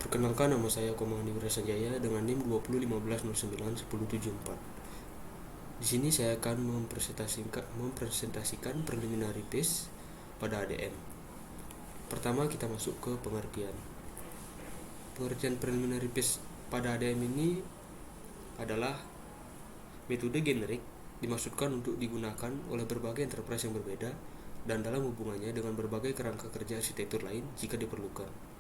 Perkenalkan, nama saya Komang Nibra Sanjaya dengan NIM 2015091074. Di sini saya akan mempresentasikan preliminary test pada ADM. Pertama, kita masuk ke pengertian. Pengertian preliminary test pada ADM ini adalah metode generik dimaksudkan untuk digunakan oleh berbagai enterprise yang berbeda dan dalam hubungannya dengan berbagai kerangka kerja arsitektur lain jika diperlukan.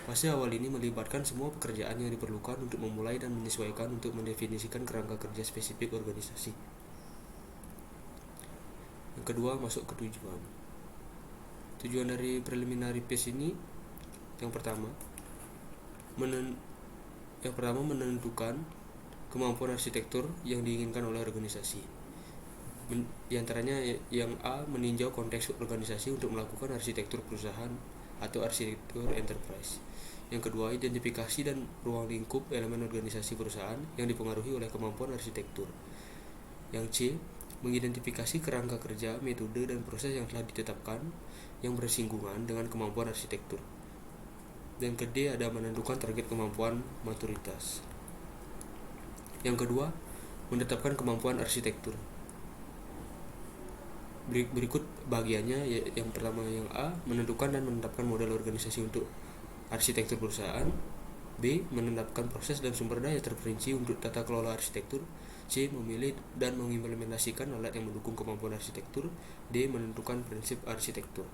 Fase awal ini melibatkan semua pekerjaan yang diperlukan untuk memulai dan menyesuaikan untuk mendefinisikan kerangka kerja spesifik organisasi. Yang kedua, masuk ke tujuan. Tujuan dari preliminary phase ini yang pertama menentukan kemampuan arsitektur yang diinginkan oleh organisasi. Di antaranya yang A, meninjau konteks organisasi untuk melakukan arsitektur perusahaan atau arsitektur enterprise. Yang kedua, identifikasi dan ruang lingkup elemen organisasi perusahaan yang dipengaruhi oleh kemampuan arsitektur. Yang C, mengidentifikasi kerangka kerja, metode, dan proses yang telah ditetapkan yang bersinggungan dengan kemampuan arsitektur. Dan ke D, ada menentukan target kemampuan maturitas. Yang kedua, menetapkan kemampuan arsitektur. Berikut bagiannya. Yang pertama, yang A, menentukan dan menetapkan model organisasi untuk arsitektur perusahaan. B, menetapkan proses dan sumber daya terperinci untuk tata kelola arsitektur. C, memilih dan mengimplementasikan alat yang mendukung kemampuan arsitektur. D, menentukan prinsip arsitektur.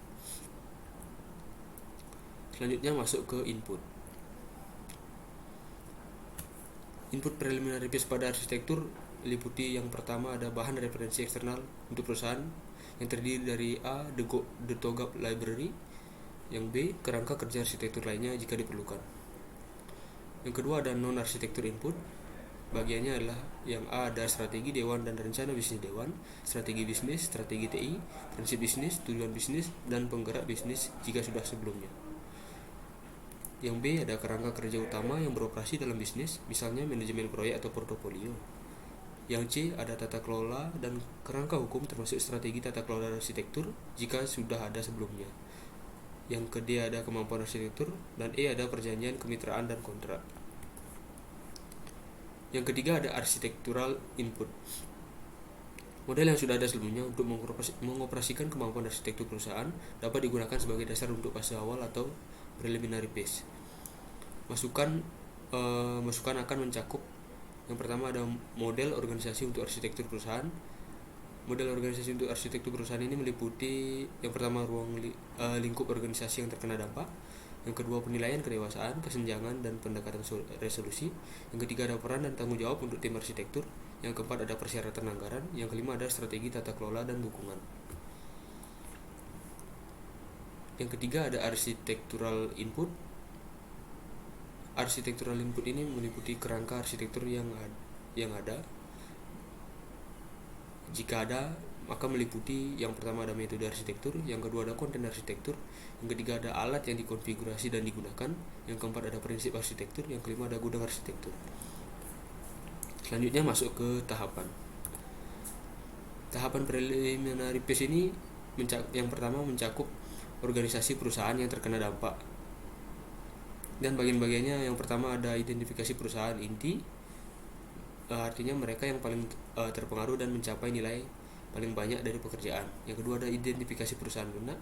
Selanjutnya masuk ke input. Input preliminary phase pada arsitektur meliputi yang pertama ada bahan referensi eksternal untuk perusahaan yang terdiri dari A, the TOGAF library, yang B, kerangka kerja arsitektur lainnya jika diperlukan. Yang kedua ada non-arsitektur input. Bagiannya adalah yang A, ada strategi dewan dan rencana bisnis dewan, strategi bisnis, strategi TI, prinsip bisnis, tujuan bisnis, dan penggerak bisnis jika sudah sebelumnya. Yang B, ada kerangka kerja utama yang beroperasi dalam bisnis, misalnya manajemen proyek atau portofolio. Yang C, ada tata kelola dan kerangka hukum termasuk strategi tata kelola arsitektur jika sudah ada sebelumnya. Yang ke D, ada kemampuan arsitektur, dan E, ada perjanjian kemitraan dan kontrak. Yang ketiga ada architectural input. Model yang sudah ada sebelumnya untuk mengoperasikan kemampuan arsitektur perusahaan dapat digunakan sebagai dasar untuk fase awal atau preliminary phase. Masukan akan mencakup yang pertama ada model organisasi untuk arsitektur perusahaan. Model organisasi untuk arsitektur perusahaan ini meliputi yang pertama ruang lingkup organisasi yang terkena dampak. Yang kedua, penilaian kedewasaan, kesenjangan, dan pendekatan resolusi. Yang ketiga, ada peran dan tanggung jawab untuk tim arsitektur. Yang keempat, ada persyaratan anggaran. Yang kelima, ada strategi tata kelola dan dukungan. Yang ketiga, ada architectural input. Architectural input ini meliputi kerangka arsitektur yang ada. Jika ada, maka meliputi yang pertama ada metode arsitektur, yang kedua ada konten arsitektur, yang ketiga ada alat yang dikonfigurasi dan digunakan, yang keempat ada prinsip arsitektur, yang kelima ada gudang arsitektur. Selanjutnya masuk ke tahapan. Tahapan preliminary phase ini yang pertama mencakup organisasi perusahaan yang terkena dampak. Dan bagian-bagiannya yang pertama ada identifikasi perusahaan inti, artinya mereka yang paling terpengaruh dan mencapai nilai paling banyak dari pekerjaan. Yang kedua ada identifikasi perusahaan lunak,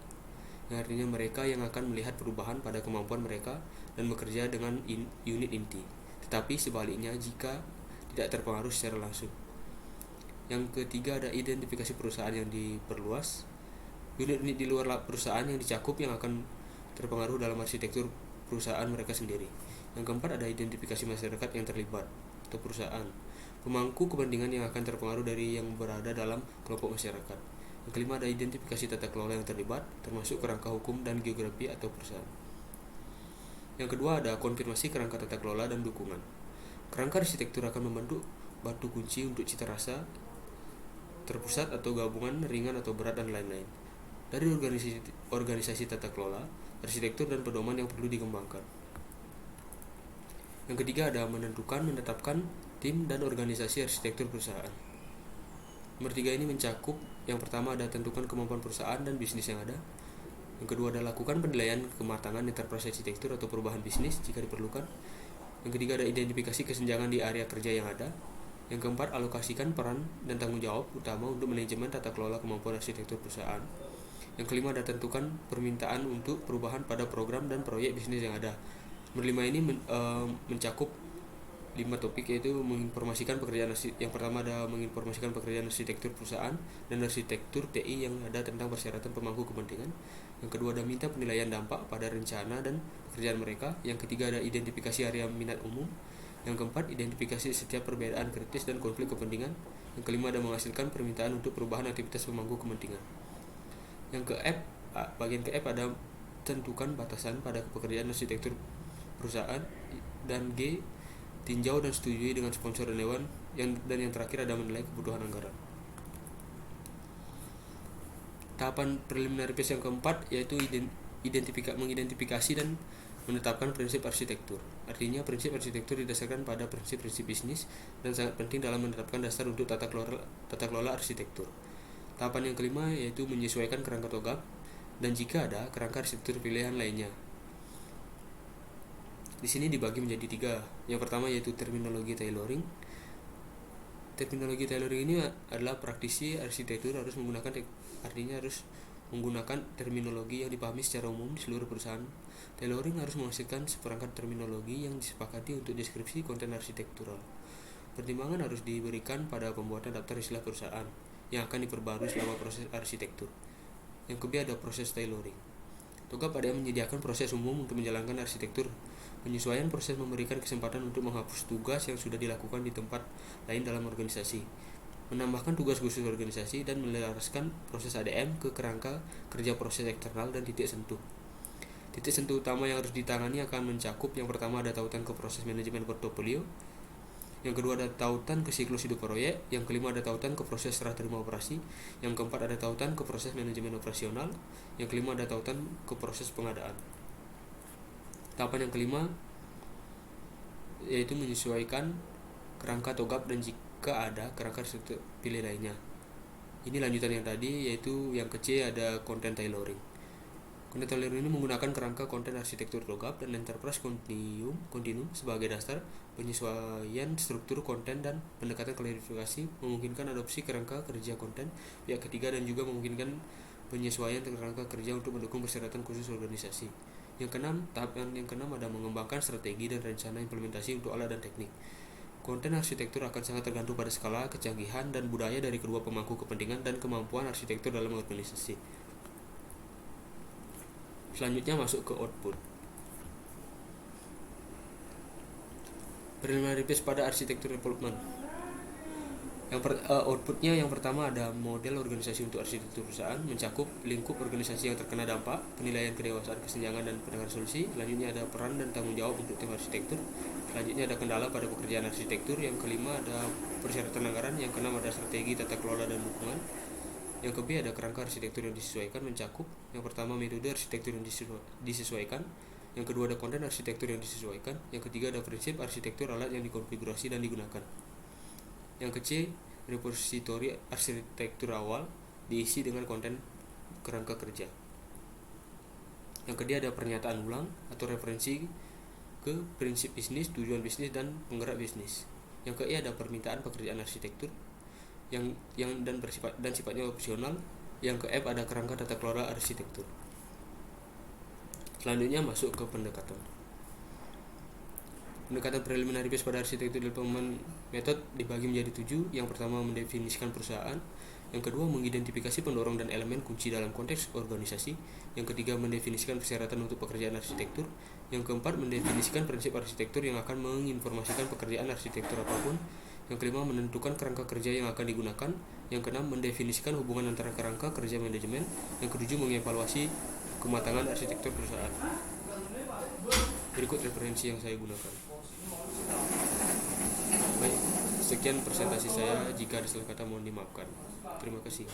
yang artinya mereka yang akan melihat perubahan pada kemampuan mereka dan bekerja dengan unit inti, tetapi sebaliknya jika tidak terpengaruh secara langsung. Yang ketiga ada identifikasi perusahaan yang diperluas, unit-unit di luar perusahaan yang dicakup yang akan terpengaruh dalam arsitektur perusahaan mereka sendiri. Yang keempat ada identifikasi masyarakat yang terlibat atau perusahaan, pemangku kepentingan yang akan terpengaruh dari yang berada dalam kelompok masyarakat. Yang kelima ada identifikasi tata kelola yang terlibat, termasuk kerangka hukum dan geografi atau perusahaan. Yang kedua ada konfirmasi kerangka tata kelola dan dukungan. Kerangka arsitektur akan membentuk batu kunci untuk cita rasa terpusat atau gabungan ringan atau berat dan lain-lain dari organisasi tata kelola, arsitektur, dan pedoman yang perlu dikembangkan. Yang ketiga ada menetapkan tim dan organisasi arsitektur perusahaan. Nomor 3 ini mencakup yang pertama ada tentukan kemampuan perusahaan dan bisnis yang ada. Yang kedua ada lakukan penilaian kematangan enterprise arsitektur atau perubahan bisnis jika diperlukan. Yang ketiga ada identifikasi kesenjangan di area kerja yang ada. Yang keempat, alokasikan peran dan tanggung jawab utama untuk manajemen tata kelola kemampuan arsitektur perusahaan. Yang kelima ada tentukan permintaan untuk perubahan pada program dan proyek bisnis yang ada. Berlima ini mencakup 5 topik, yaitu menginformasikan pekerjaan yang pertama ada menginformasikan pekerjaan arsitektur perusahaan dan arsitektur TI yang ada tentang persyaratan pemangku kepentingan. Yang kedua ada minta penilaian dampak pada rencana dan pekerjaan mereka. Yang ketiga ada identifikasi area minat umum. Yang keempat, identifikasi setiap perbedaan kritis dan konflik kepentingan. Yang kelima ada menghasilkan permintaan untuk perubahan aktivitas pemangku kepentingan. Yang bagian ke F ada tentukan batasan pada pekerjaan arsitektur perusahaan. Dan G, tinjau dan setujui dengan sponsor dan dewan. Dan yang terakhir ada menilai kebutuhan anggaran. Tahapan preliminary phase yang keempat yaitu mengidentifikasi dan menetapkan prinsip arsitektur. Artinya prinsip arsitektur didasarkan pada prinsip-prinsip bisnis dan sangat penting dalam menetapkan dasar untuk tata kelola arsitektur. Tahapan yang kelima yaitu menyesuaikan kerangka TOGAP dan jika ada kerangka arsitektur pilihan lainnya. Di sini dibagi menjadi 3. Yang pertama yaitu terminologi tailoring. Terminologi tailoring ini adalah praktisi arsitektur harus menggunakan terminologi yang dipahami secara umum di seluruh perusahaan. Tailoring harus menghasilkan seperangkat terminologi yang disepakati untuk deskripsi konten arsitektural. Pertimbangan harus diberikan pada pembuatan daftar istilah perusahaan yang akan diperbarui selama proses arsitektur. Yang kedua ada proses tailoring. TOGAP ada yang menyediakan proses umum untuk menjalankan arsitektur. Penyesuaian proses memberikan kesempatan untuk menghapus tugas yang sudah dilakukan di tempat lain dalam organisasi, menambahkan tugas khusus organisasi, dan menyelaraskan proses ADM ke kerangka kerja proses eksternal dan titik sentuh. Titik sentuh utama yang harus ditangani akan mencakup yang pertama ada tautan ke proses manajemen portofolio, yang kedua ada tautan ke siklus hidup proyek, yang kelima ada tautan ke proses serah terima operasi, yang keempat ada tautan ke proses manajemen operasional, yang kelima ada tautan ke proses pengadaan. Tahapan yang kelima yaitu menyesuaikan kerangka TOGAP dan jika ada kerangka arsitektur pilih lainnya. Ini lanjutan yang tadi, yaitu yang ke C ada content tailoring. Content tailoring ini menggunakan kerangka konten arsitektur TOGAP dan enterprise continuum sebagai dasar. Penyesuaian struktur konten dan pendekatan klarifikasi memungkinkan adopsi kerangka kerja konten pihak ketiga dan juga memungkinkan penyesuaian kerangka kerja untuk mendukung persyaratan khusus organisasi. Tahapan yang keenam ada mengembangkan strategi dan rencana implementasi untuk alat dan teknik. Konten arsitektur akan sangat tergantung pada skala kecanggihan dan budaya dari kedua pemangku kepentingan dan kemampuan arsitektur dalam organisasi. Selanjutnya masuk ke output. Preliminary phase pada arsitektur development. Outputnya yang pertama ada model organisasi untuk arsitektur perusahaan, mencakup lingkup organisasi yang terkena dampak, penilaian kedewasaan kesenjangan dan pendengar solusi. Selanjutnya ada peran dan tanggung jawab untuk tim arsitektur. Selanjutnya ada kendala pada pekerjaan arsitektur. Yang kelima ada persyaratan anggaran. Yang keenam ada strategi tata kelola dan dukungan. Yang keempat ada kerangka arsitektur yang disesuaikan, mencakup yang pertama metode arsitektur yang disesuaikan. Yang kedua ada konten arsitektur yang disesuaikan. Yang ketiga ada prinsip arsitektur alat yang dikonfigurasi dan digunakan. Yang ke C, repositori arsitektur awal diisi dengan konten kerangka kerja. Yang kedua ada pernyataan ulang atau referensi ke prinsip bisnis, tujuan bisnis, dan penggerak bisnis. Yang ke E ada permintaan pekerjaan arsitektur yang sifatnya opsional. Yang ke F ada kerangka tata kelola arsitektur. Selanjutnya masuk ke pendekatan. Pendekatan preliminary phase pada arsitektur development method dibagi menjadi 7. Yang pertama mendefinisikan perusahaan. Yang kedua mengidentifikasi pendorong dan elemen kunci dalam konteks organisasi. Yang ketiga mendefinisikan persyaratan untuk pekerjaan arsitektur. Yang keempat mendefinisikan prinsip arsitektur yang akan menginformasikan pekerjaan arsitektur apapun. Yang kelima menentukan kerangka kerja yang akan digunakan. Yang keenam mendefinisikan hubungan antara kerangka kerja manajemen. Yang ketujuh mengevaluasi kematangan arsitektur perusahaan. Berikut referensi yang saya gunakan. Baik, sekian presentasi saya. Jika ada salah kata mohon dimaafkan. Terima kasih.